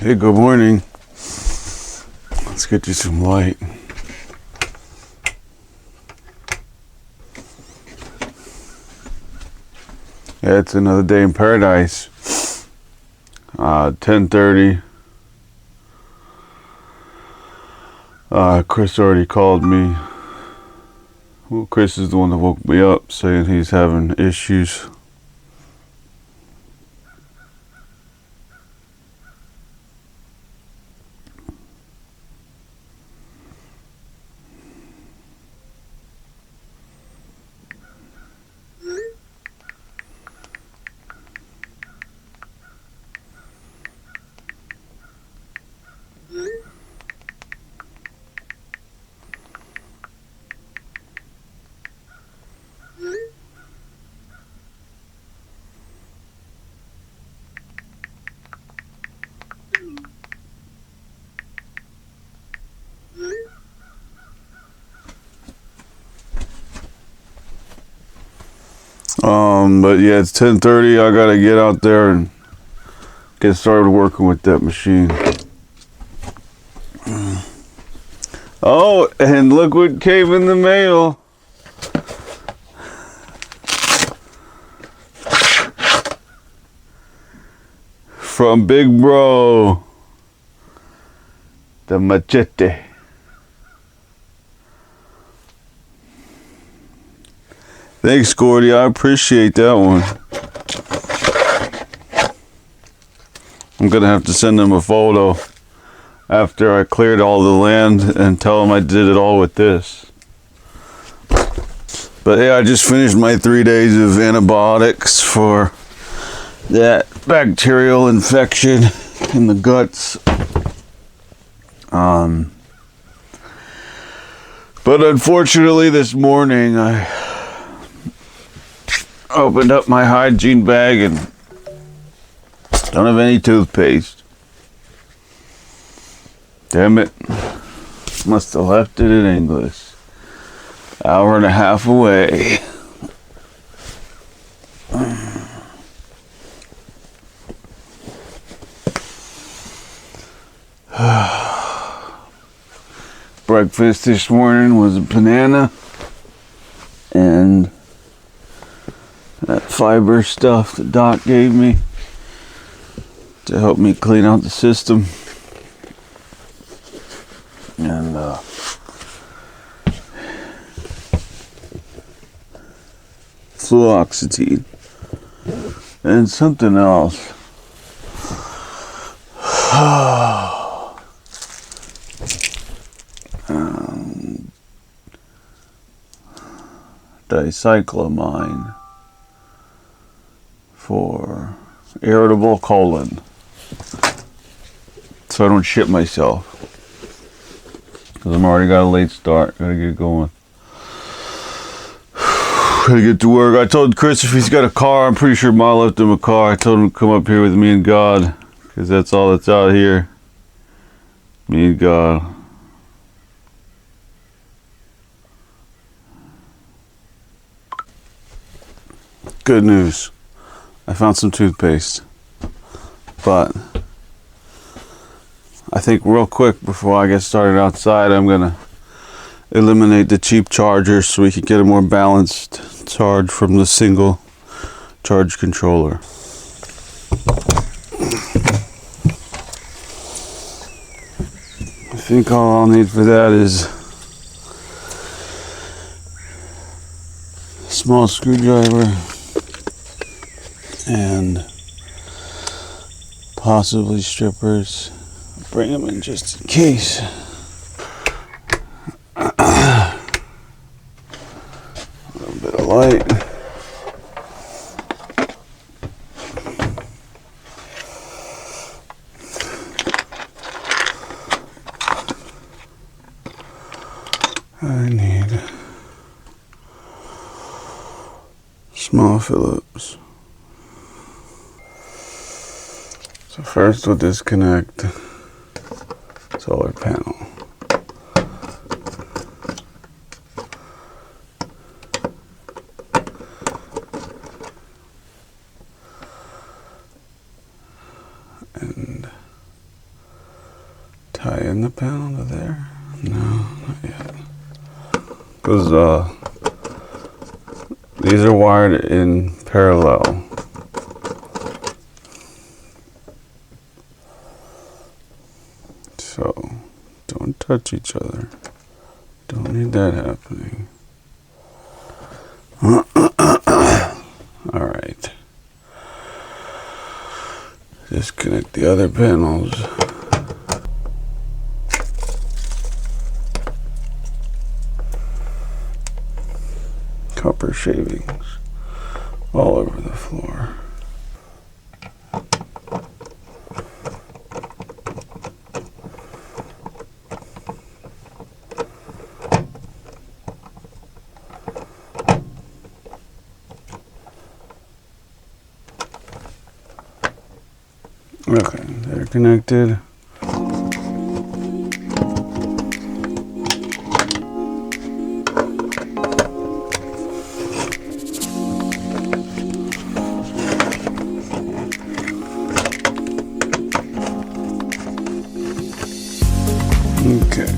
Hey, good morning. Let's get you some light. Yeah, it's another day in paradise. 10:30. Chris already called me. Well, Chris is the one that woke me up, saying he's having issues. But yeah, it's 10:30. I gotta get out there and get started working with that machine. Oh, and look what came in the mail. From Big Bro. The machete. Thanks, Gordy. I appreciate that one. I'm going to have to send him a photo after I cleared all the land and tell him I did it all with this. But hey, I just finished my 3 days of antibiotics for that bacterial infection in the guts. But unfortunately this morning I opened up my hygiene bag and don't have any toothpaste. Damn it. Must have left it in English. Hour and a half away. Breakfast this morning was a banana and that fiber stuff that Doc gave me to help me clean out the system. And fluoxetine and something else. Dicyclamine for irritable colon, so I don't shit myself, because I'm already got a late start. Gotta get going. Gotta get to work. I told Chris if he's got a car, I'm pretty sure Ma left him a car. I told him to come up here with me and God, because that's all that's out here. Me and God. Good news. I found some toothpaste. But I think real quick before I get started outside, I'm gonna eliminate the cheap chargers so we can get a more balanced charge from the single charge controller. I think all I'll need for that is a small screwdriver and possibly strippers. Bring them in just in case. A little bit of light. I need small Phillips. So first we'll disconnect solar panel. And tie in the panel to there? No, not yet. Because these are wired in parallel. So don't touch each other. Don't need that happening. Alright. Disconnect the other panels. Copper shavings all over the floor. Okay, they're connected. Okay.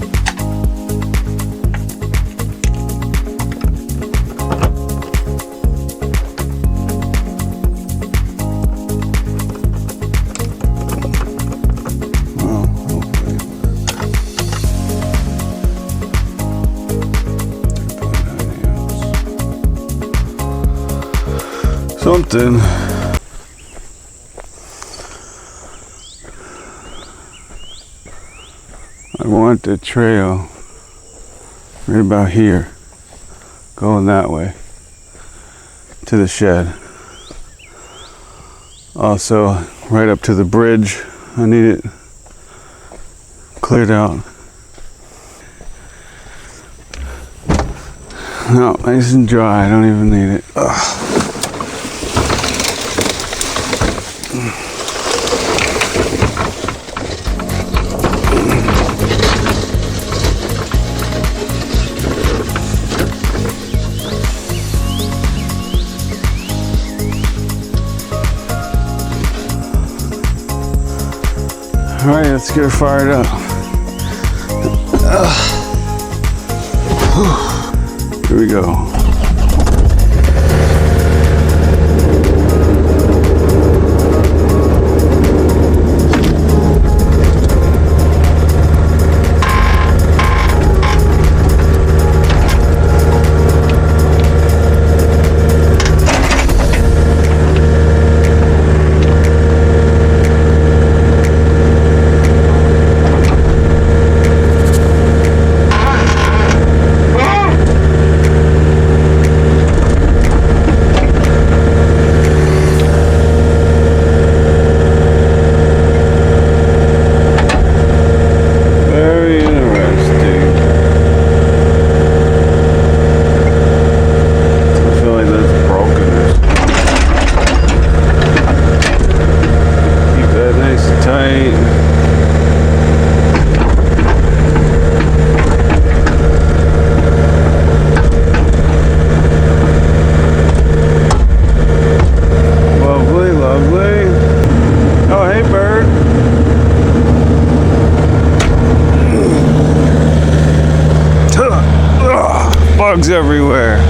Well, hopefully. Something. I want the trail right about here, going that way to the shed. Also, right up to the bridge, I need it cleared out. No, nice and dry, I don't even need it. Ugh. All right, let's get her fired up. Here we go. Bugs everywhere.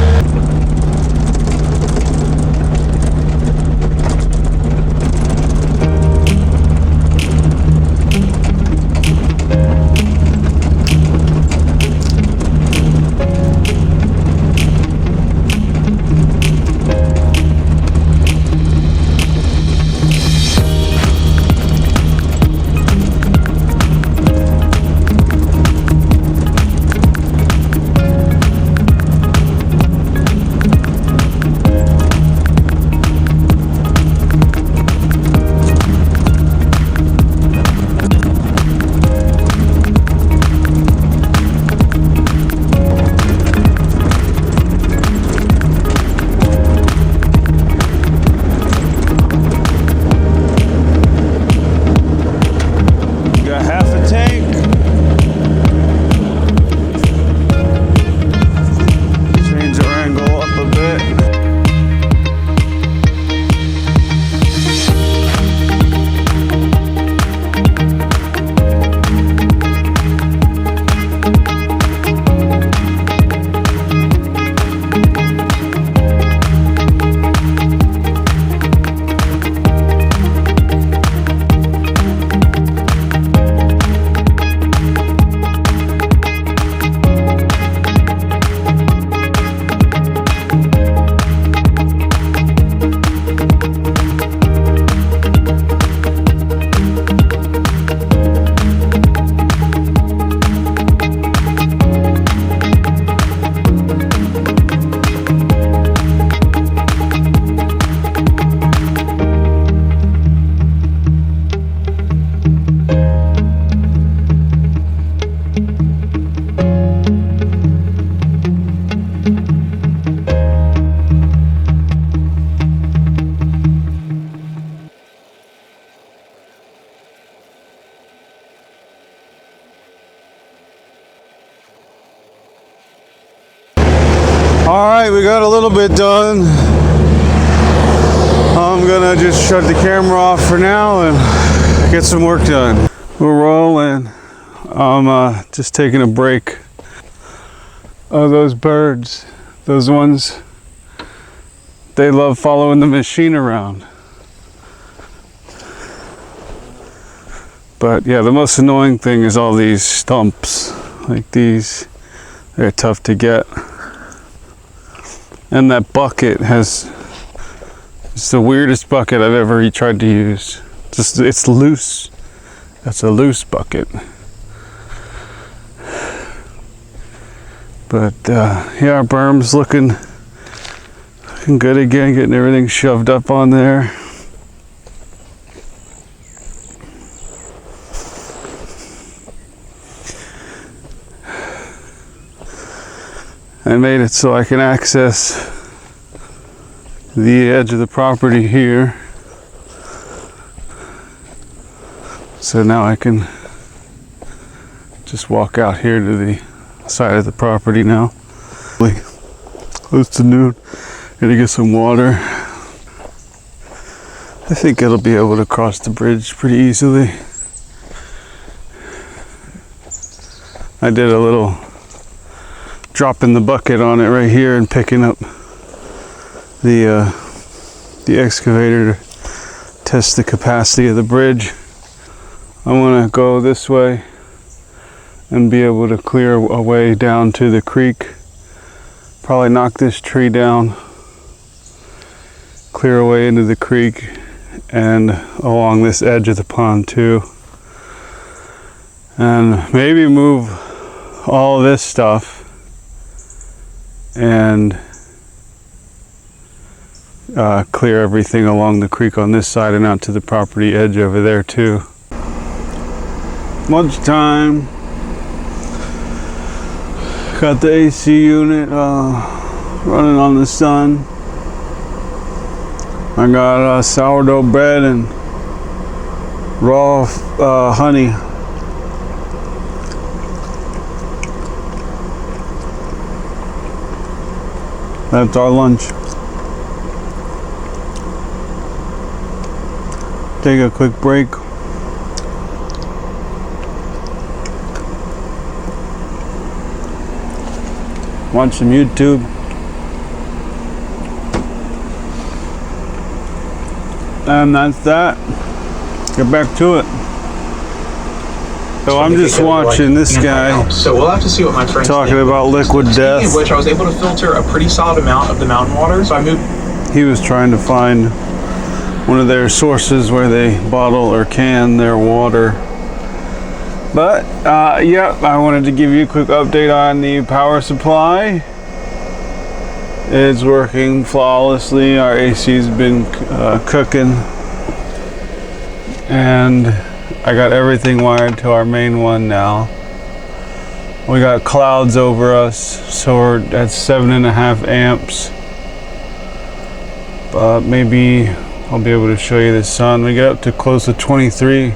All right, we got a little bit done. I'm gonna just shut the camera off for now and get some work done. We're rolling. I'm just taking a break. Oh, those birds, those ones, they love following the machine around. But yeah, the most annoying thing is all these stumps like these. They're tough to get. And that bucket it's the weirdest bucket I've ever tried to use. It's loose. That's a loose bucket. But yeah, our berm's looking good again, getting everything shoved up on there. I made it so I can access the edge of the property here. So now I can just walk out here to the side of the property now. Close to noon. Gonna get some water. I think it'll be able to cross the bridge pretty easily. I did a little dropping the bucket on it right here and picking up the excavator to test the capacity of the bridge. I want to go this way and be able to clear a way down to the creek. Probably knock this tree down, clear a way into the creek and along this edge of the pond too. And maybe move all this stuff and clear everything along the creek on this side and out to the property edge over there too. Lunchtime. Got the AC unit running on the sun. I got sourdough bread and raw honey. That's our lunch. Take a quick break. Watch some YouTube. And that's that. Get back to it. So I'm just watching this guy. So we'll have to see what my friends talking about liquid death. Speaking of which, I was able to filter a pretty solid amount of the mountain water. So I moved. He was trying to find one of their sources where they bottle or can their water. But yeah, I wanted to give you a quick update on the power supply. It's working flawlessly. Our AC's been cooking, and I got everything wired to our main one now. We got clouds over us, so we're at 7.5 amps. But maybe I'll be able to show you the sun. We get up to close to 23.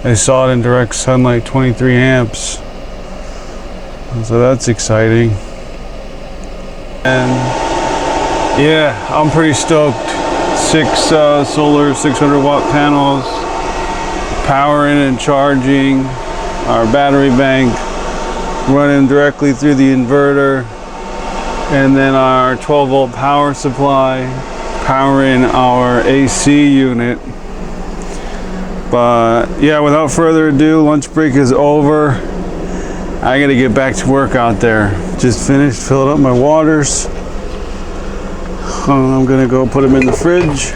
I saw it in direct sunlight, 23 amps. So that's exciting. And yeah, I'm pretty stoked. 6 solar 600 watt panels, powering and charging our battery bank, running directly through the inverter, and then our 12 volt power supply powering our AC unit. But yeah, without further ado, lunch break is over. I gotta get back to work out there. Just finished filling up my waters. I'm gonna go put them in the fridge.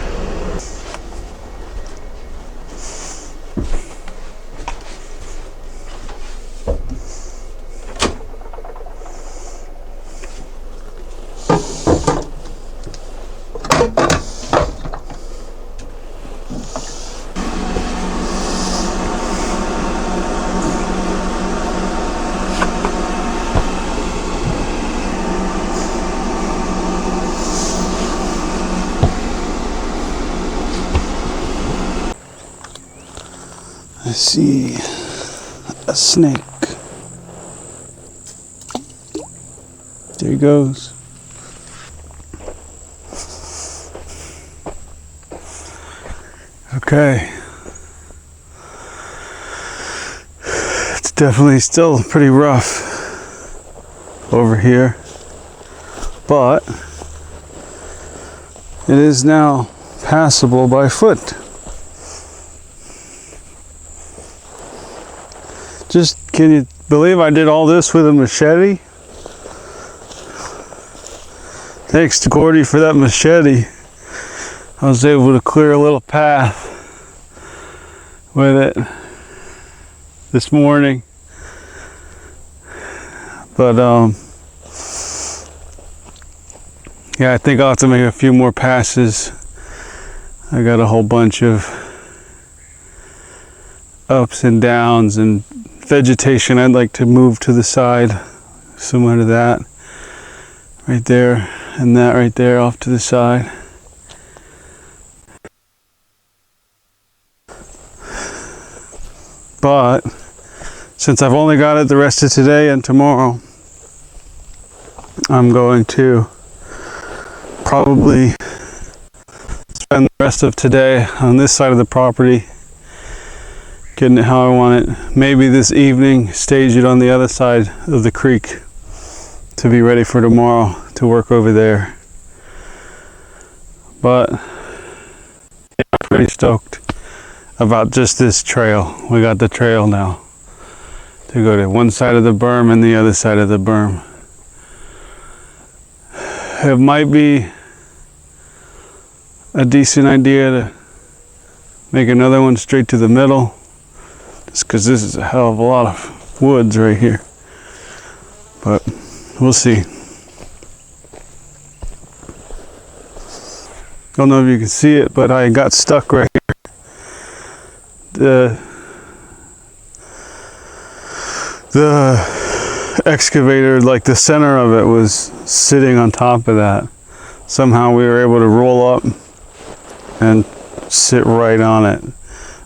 I see a snake. There he goes. Okay. It's definitely still pretty rough over here, but it is now passable by foot. Just, can you believe I did all this with a machete? Thanks to Gordy for that machete. I was able to clear a little path with it this morning. But yeah, I think I'll have to make a few more passes. I got a whole bunch of ups and downs and vegetation I'd like to move to the side, similar to that right there and that right there off to the side. But since I've only got it the rest of today and tomorrow, I'm going to probably spend the rest of today on this side of the property, getting it how I want it. Maybe this evening stage it on the other side of the creek to be ready for tomorrow to work over there. But yeah, I'm pretty stoked about just this trail. We got the trail now to go to one side of the berm and the other side of the berm. It might be a decent idea to make another one straight to the middle, just because this is a hell of a lot of woods right here. But we'll see. Don't know if you can see it, but I got stuck right here. The excavator, like the center of it, was sitting on top of that. Somehow we were able to roll up and sit right on it.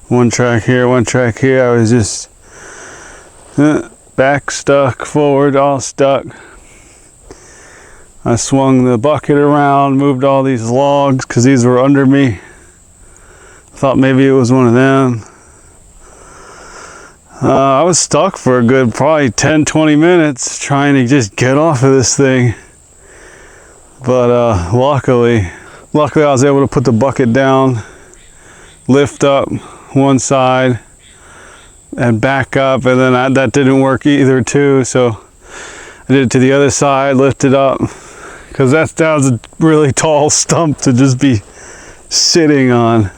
One track here, one track here. I was just back stuck, forward all stuck. I swung the bucket around, moved all these logs because these were under me. Thought maybe it was one of them. I was stuck for a good probably 10-20 minutes trying to just get off of this thing. But luckily I was able to put the bucket down, lift up one side and back up, and then that didn't work either too, so I did it to the other side, lift it up, because that was a really tall stump to just be sitting on.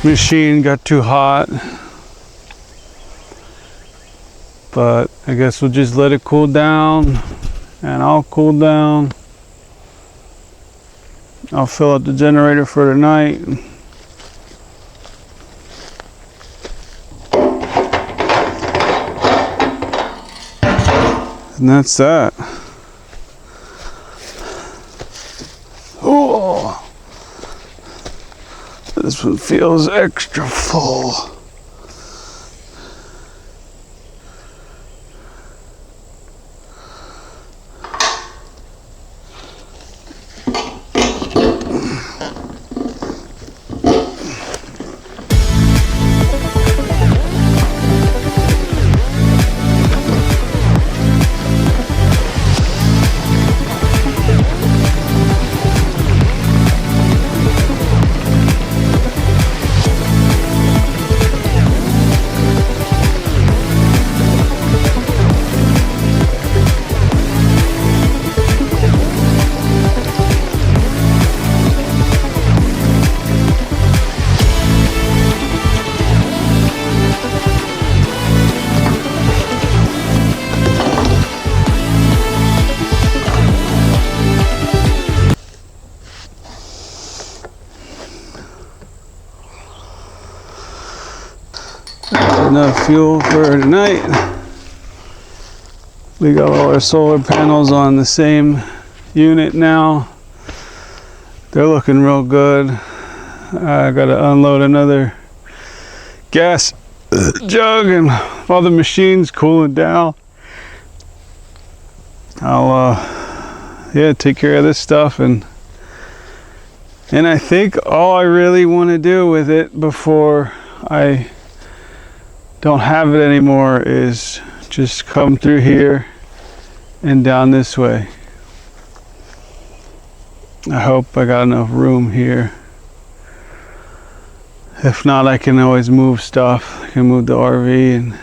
machine got too hot. But I guess we'll just let it cool down, and I'll cool down. I'll fill up the generator for tonight. And that's that. Oh, this one feels extra full. Enough fuel for tonight. We got all our solar panels on the same unit now. They're looking real good. I gotta unload another gas jug, and while the machine's cooling down, I'll take care of this stuff, and I think all I really want to do with it before I don't have it anymore is just come through here and down this way. I hope I got enough room here. If not, I can always move stuff. I can move the RV and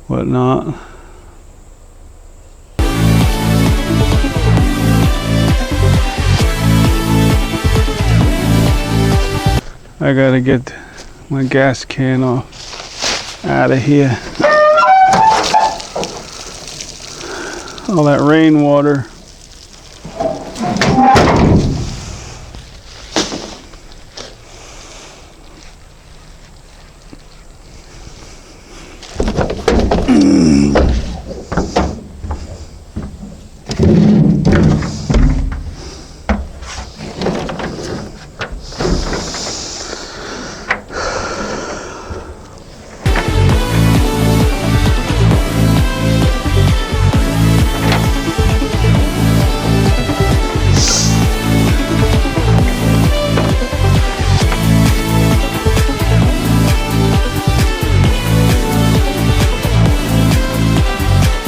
whatnot. I gotta get my gas can off out of here. All that rainwater.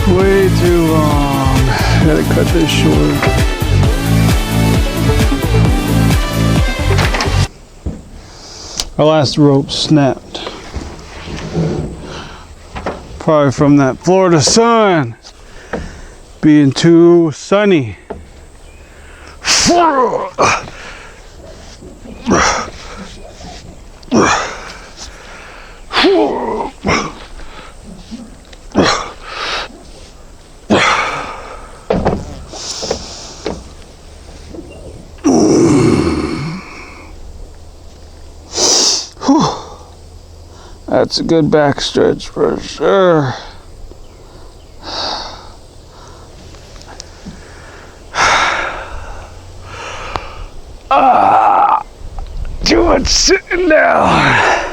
Way too long. Gotta cut this short. Our last rope snapped. Probably from that Florida sun being too sunny. That's a good back stretch for sure. Too much sitting down.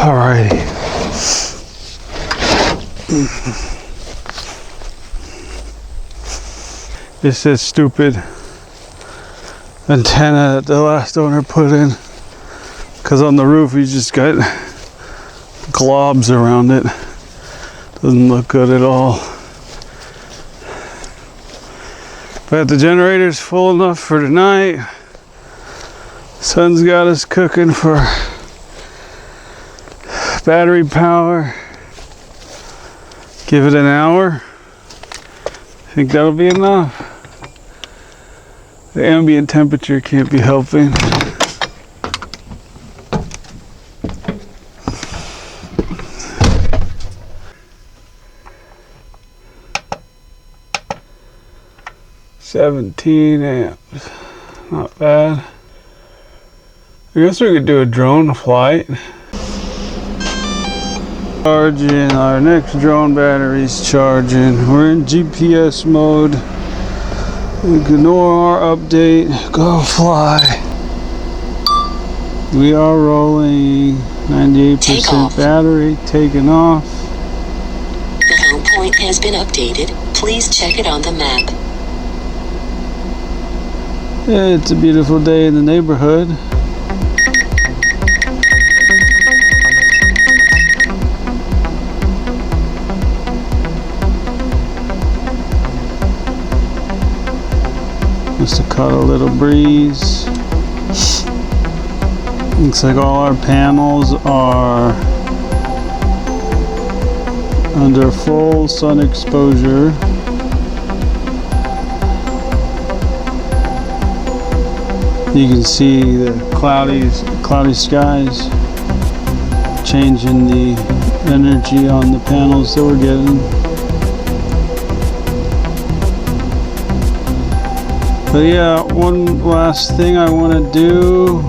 Alrighty. This is stupid antenna that the last owner put in, because on the roof he's just got globs around it. Doesn't look good at all. But the generator's full enough for tonight. Sun's got us cooking for battery power. Give it an hour. I think that'll be enough. The ambient temperature can't be helping. $17 amps. Not bad. I guess we could do a drone flight. Charging, our next drone battery's charging. We're in GPS mode. Ignore our update. Go fly. We are rolling. 98% battery. Taking off. The home point has been updated. Please check it on the map. It's a beautiful day in the neighborhood. Just to cut a little breeze. Looks like all our panels are under full sun exposure. You can see the cloudy skies changing the energy on the panels that we're getting. But yeah, one last thing I want to do.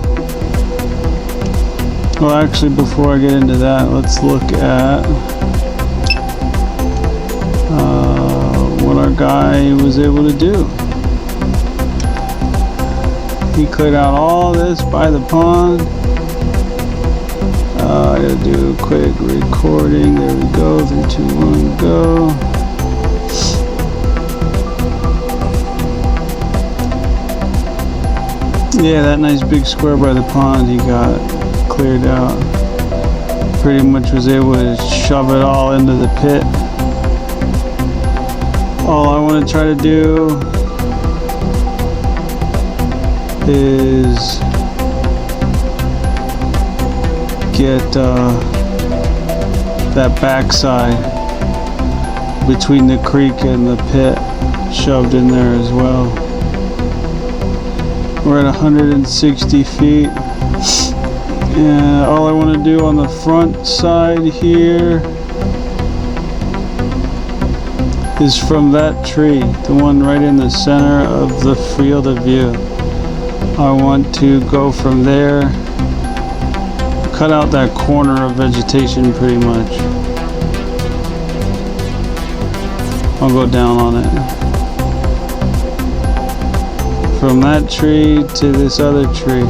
Well, actually, before I get into that, let's look at what our guy was able to do. He cleared out all this by the pond. I gotta do a quick recording. There we go. 3, 2, 1, go. Yeah, that nice big square by the pond he got cleared out. Pretty much was able to shove it all into the pit. All I want to try to do is get that backside between the creek and the pit shoved in there as well. We're at 160 feet. And all I want to do on the front side here is from that tree, the one right in the center of the field of view. I want to go from there, cut out that corner of vegetation pretty much. I'll go down on it. From that tree to this other tree,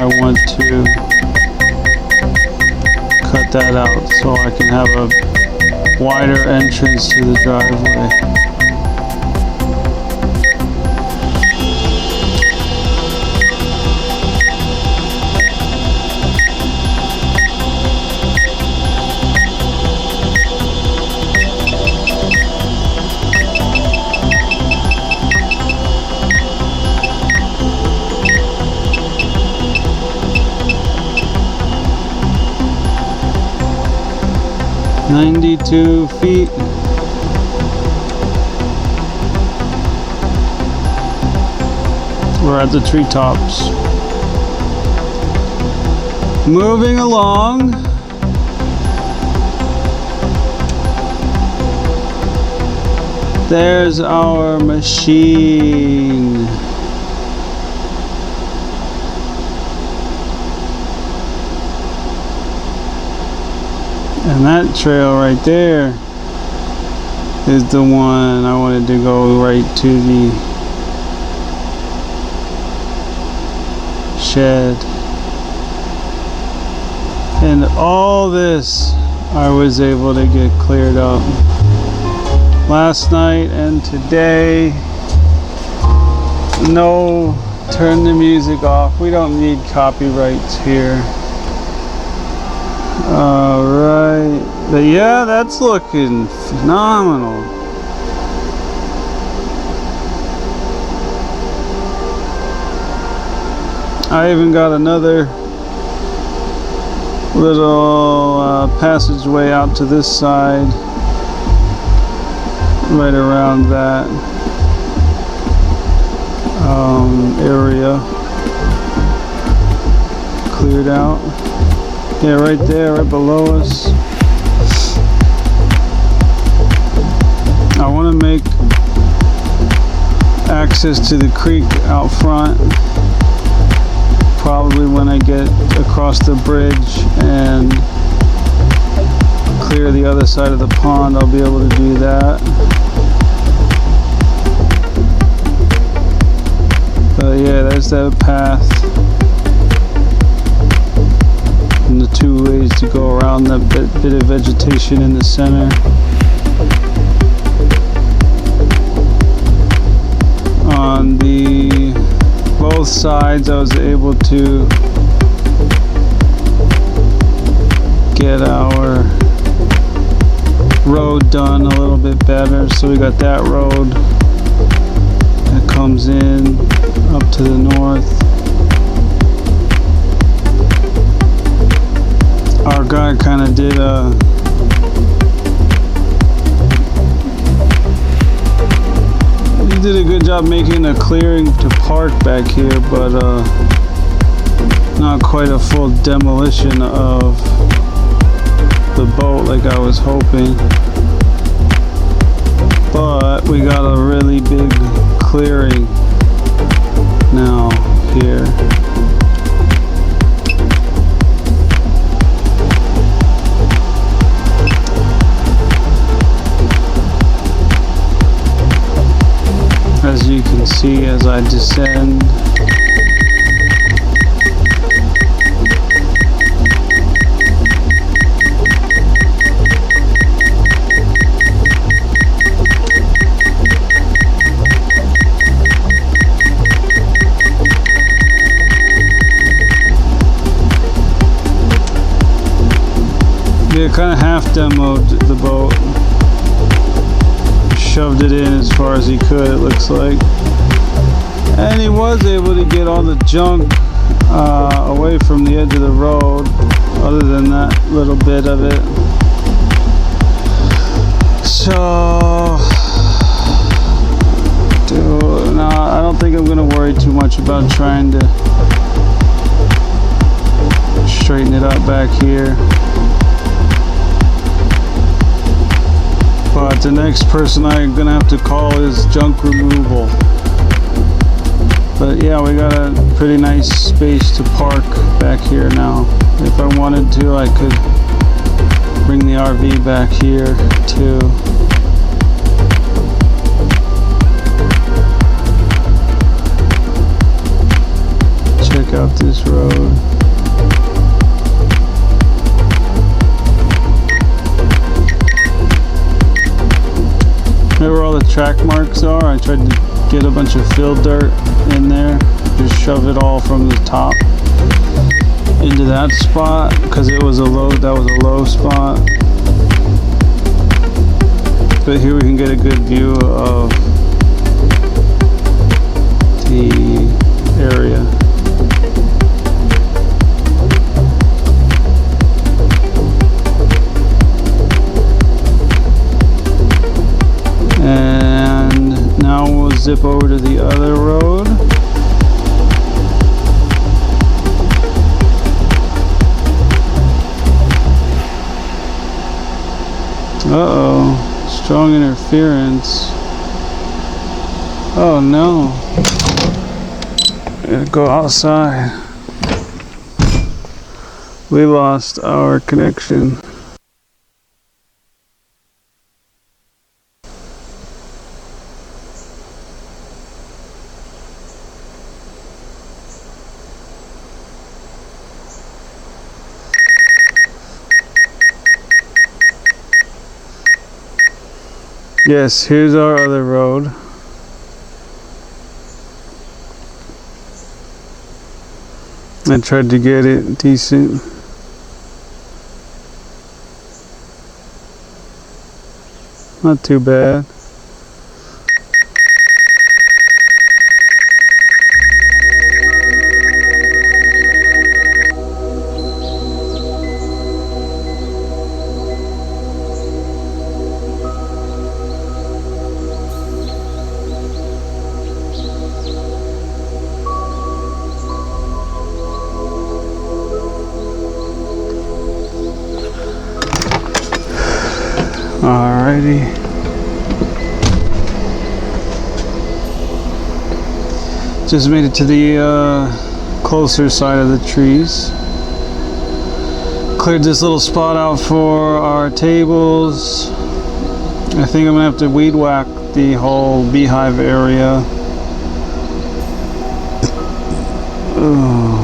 I want to cut that out so I can have a wider entrance to the driveway. "92 feet. We're at the treetops. Moving along. There's our machine. And that trail right there is the one I wanted to go right to the shed. And all this I was able to get cleared up last night and today. No, turn the music off. We don't need copyrights here. Alright, but yeah, that's looking phenomenal. I even got another little passageway out to this side, right around that area, cleared out. Yeah, right there, right below us. I want to make access to the creek out front. Probably when I get across the bridge and clear the other side of the pond, I'll be able to do that. But yeah, there's that path and the two ways to go around that bit of vegetation in the center. On the both sides, I was able to get our road done a little bit better. So we got that road that comes in up to the north. Our guy kind of did he did a good job making a clearing to park back here, but not quite a full demolition of the boat like I was hoping. But we got a really big clearing now here. As you can see as I descend. Yeah, kind of half demoed the boat. Shoved it in as far as he could, it looks like. And he was able to get all the junk away from the edge of the road, other than that little bit of it. So, no, I don't think I'm going to worry too much about trying to straighten it up back here. But the next person I'm gonna have to call is junk removal. But yeah, we got a pretty nice space to park back here now. If I wanted to, I could bring the RV back here too. Check out this road. Where all the track marks are, I tried to get a bunch of fill dirt in there, just shove it all from the top into that spot, because that was a low spot. But here we can get a good view of the area. And now we'll zip over to the other road. Uh-oh, strong interference. Oh no. Gotta go outside. We lost our connection. Yes, here's our other road. I tried to get it decent. Not too bad. Alrighty. Just made it to the closer side of the trees. Cleared this little spot out for our tables. I think I'm gonna have to weed whack the whole beehive area. Oh.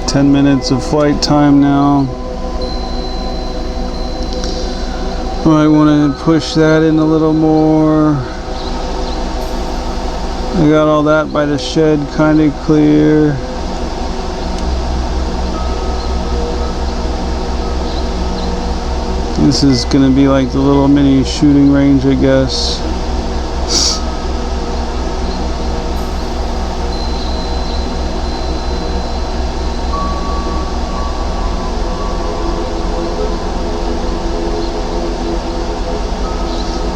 10 minutes of flight time now. Might want to push that in a little more. I got all that by the shed kind of clear. This is going to be like the little mini shooting range, I guess.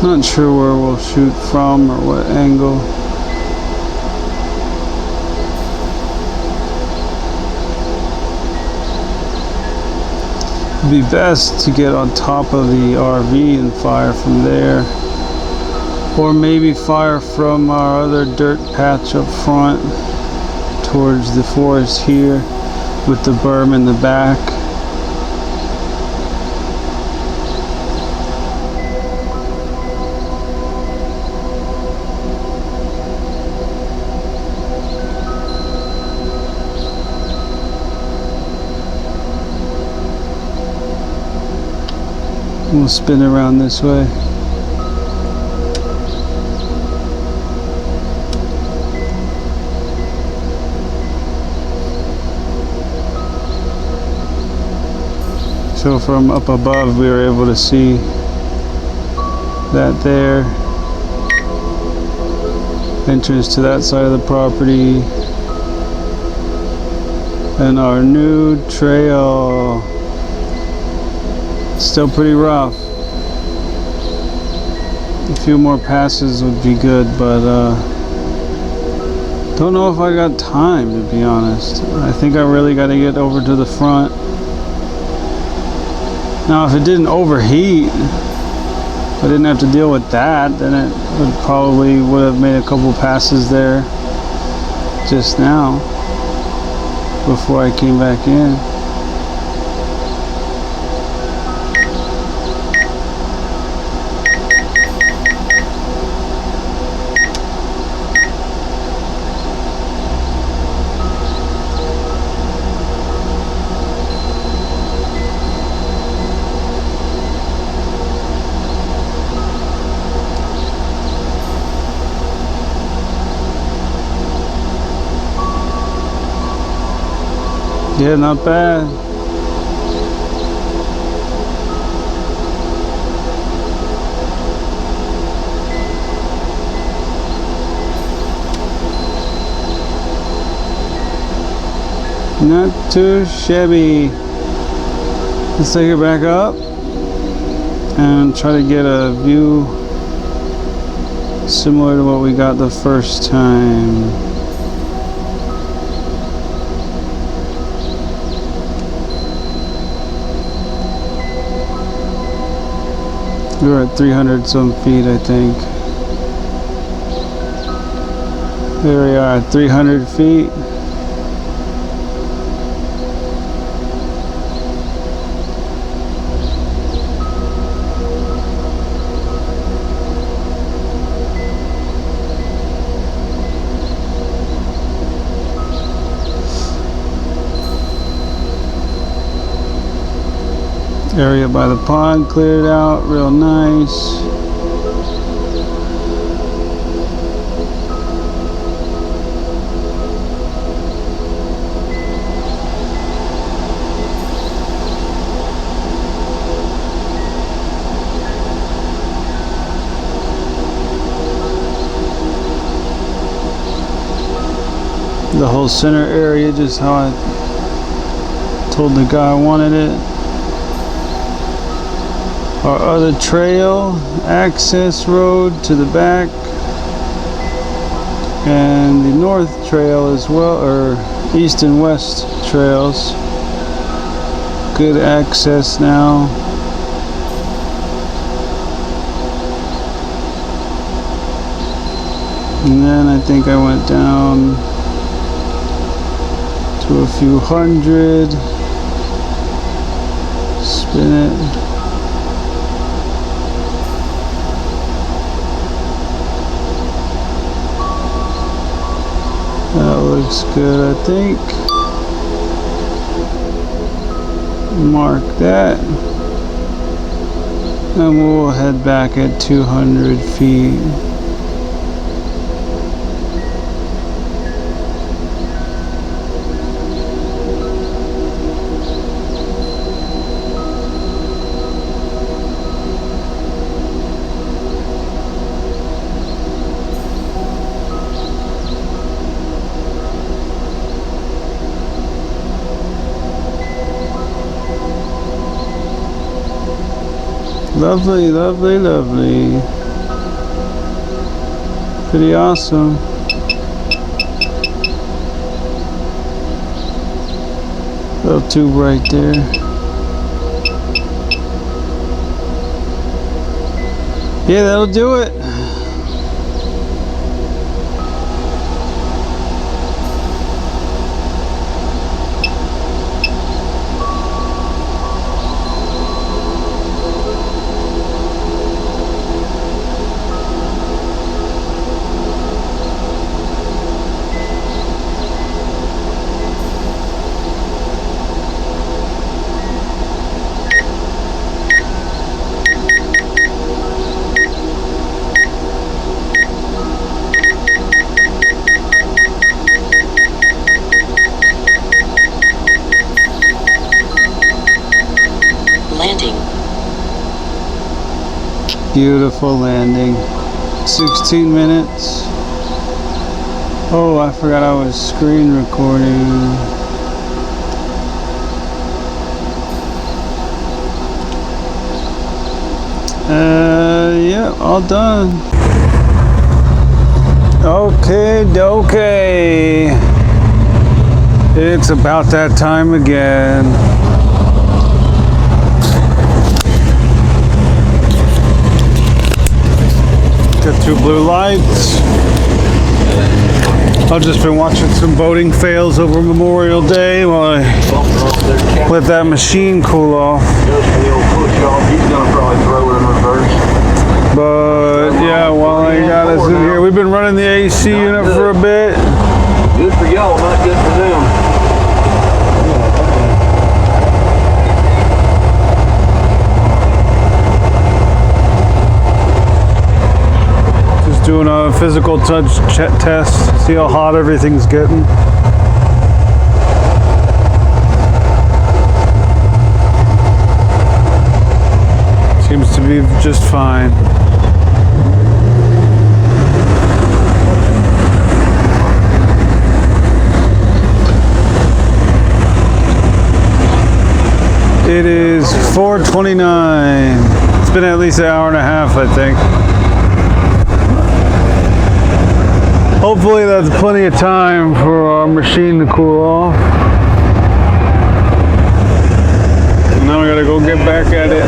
Not sure where we'll shoot from or what angle. It'd be best to get on top of the RV and fire from there, or maybe fire from our other dirt patch up front towards the forest here with the berm in the back. We'll spin around this way. So from up above we were able to see that there. Entrance to that side of the property. And our new trail. Still pretty rough. A few more passes would be good, but don't know if I got time, to be honest. I think I really got to get over to the front. Now if it didn't overheat, I didn't have to deal with that, then it would have made a couple passes there just now before I came back in. Yeah, not bad. Not too shabby. Let's take it back up and try to get a view similar to what we got the first time. We were at 300 some feet, I think. There we are, 300 feet. Area by the pond cleared out, real nice. The whole center area, just how I told the guy I wanted it. Our other trail, access road to the back, and the north trail as well, or east and west trails. good access now. And then I think I went down to a few hundred. Spin it. That looks good, I think. Mark that. And we'll head back at 200 feet. Lovely, lovely, lovely. Pretty awesome. Little tube right there. Yeah, that'll do it. Landing. Beautiful landing. 16 minutes. Oh, I forgot I was screen recording. Yeah, all done. Okay, dokey. It's about that time again. Got 2 blue lights. I've just been watching some boating fails over Memorial Day while I let that machine cool off. But yeah, while I got us in here, we've been running the AC unit for a bit. Good for y'all, not good for them. Doing a physical touch test, see how hot everything's getting. Seems to be just fine. It is 4:29. It's been at least an hour and a half, I think. Hopefully that's plenty of time for our machine to cool off. Now we gotta go get back at it.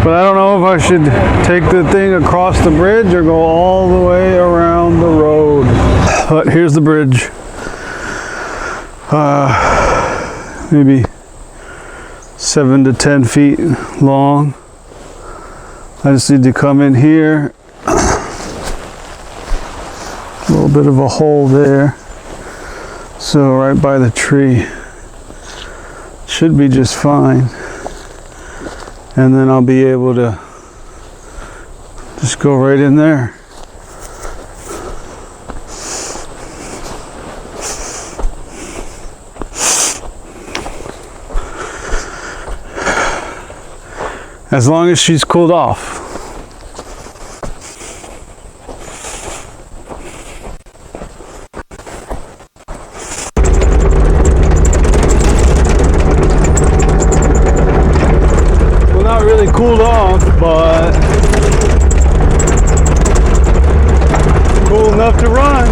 But I don't know if I should take the thing across the bridge or go all the way around the road. But here's the bridge. Maybe 7 to 10 feet long. I just need to come in here. A little bit of a hole there. So right by the tree. Should be just fine. And then I'll be able to just go right in there. As long as she's cooled off. Well, not really cooled off, but cool enough to run.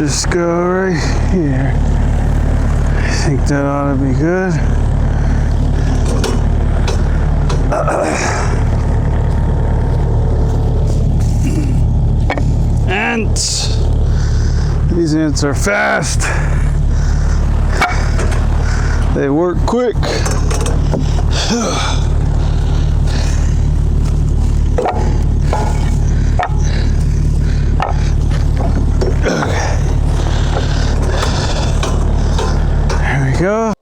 just go right here. I think that ought to be good. Ants. These ants are fast. They work quick. There we go.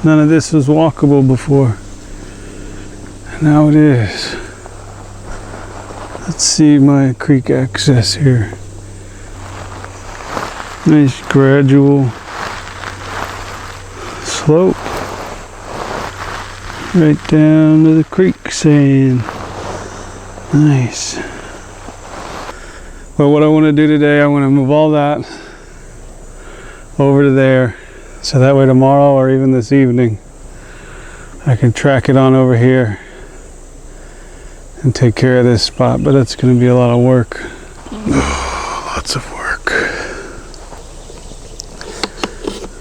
None of this was walkable before. Now it is. Let's see my creek access here. Nice gradual slope right down to the creek sand. Nice. Well, what I want to do today, I want to move all that over to there, so that way tomorrow or even this evening I can track it on over here and take care of this spot. But that's going to be a lot of work. Lots of work.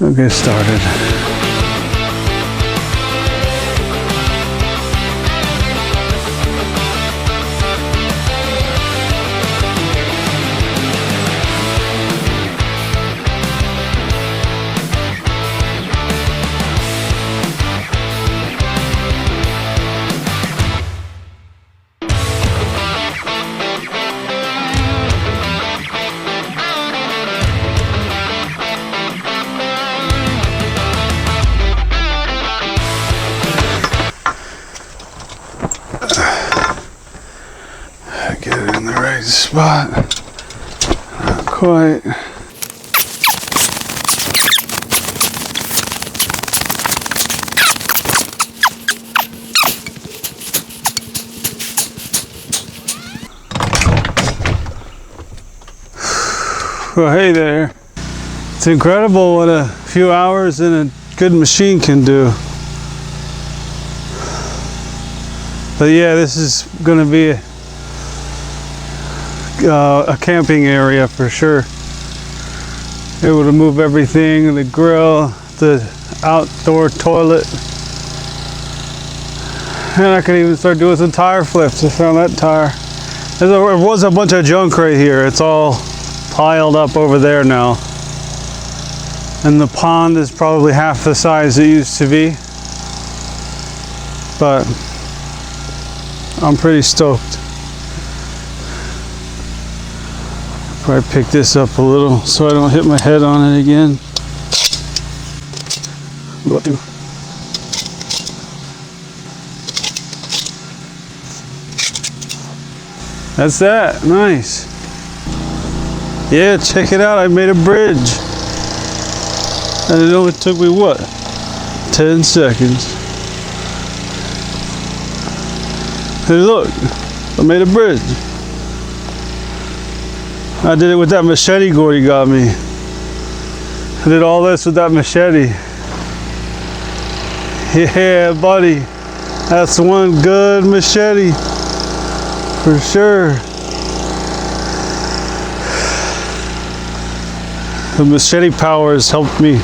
I'll get started. Get it in the right spot. Not quite. Well, hey there. It's incredible what a few hours in a good machine can do. But yeah, this is going to be a camping area for sure. Able to move everything, the grill, the outdoor toilet. And I could even start doing some tire flips. I found that tire. There was a bunch of junk right here. It's all piled up over there now. And the pond is probably half the size it used to be. But I'm pretty stoked. Probably pick this up a little so I don't hit my head on it again. What do? That's that. Nice. Yeah, check it out. I made a bridge. And it only took me what? 10 seconds. Hey, look. I made a bridge. I did it with that machete Gordy got me. I did all this with that machete. Yeah, buddy. That's one good machete. For sure. The machete power has helped me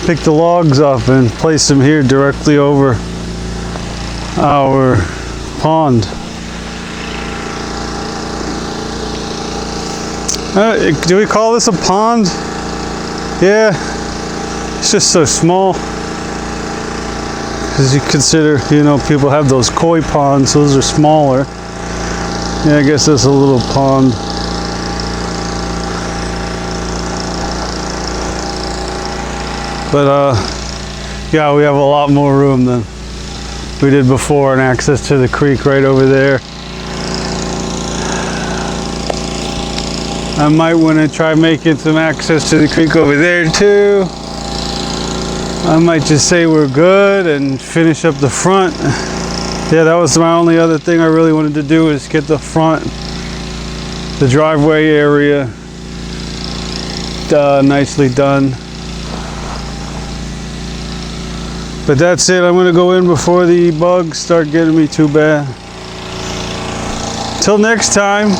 pick the logs up and place them here directly over our pond. Do we call this a pond? Yeah, it's just so small. Because you consider, you know, people have those koi ponds, those are smaller. Yeah, I guess that's a little pond. But yeah, we have a lot more room than we did before, and access to the creek right over there. I might want to try making some access to the creek over there too. I might just say we're good and finish up the front. Yeah, that was my only other thing I really wanted to do, is get the front, the driveway area nicely done. But that's it. I'm gonna go in before the bugs start getting me too bad. Till next time.